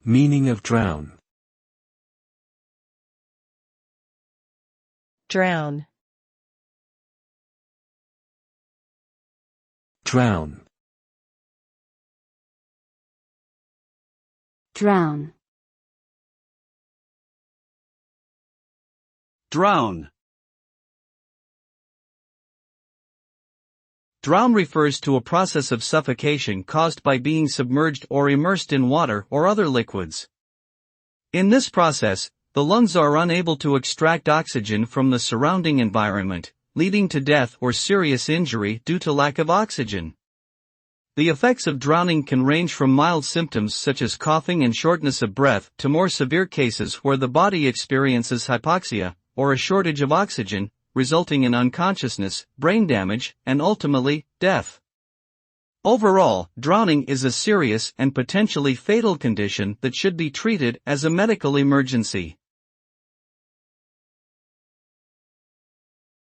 Meaning of drown. Drown. Drown. Drown. Drown. Drown refers to a process of suffocation caused by being submerged or immersed in water or other liquids. In this process, the lungs are unable to extract oxygen from the surrounding environment, leading to death or serious injury due to lack of oxygen. The effects of drowning can range from mild symptoms such as coughing and shortness of breath to more severe cases where the body experiences hypoxia, or a shortage of oxygen, resulting in unconsciousness, brain damage, and ultimately, death. Overall, drowning is a serious and potentially fatal condition that should be treated as a medical emergency.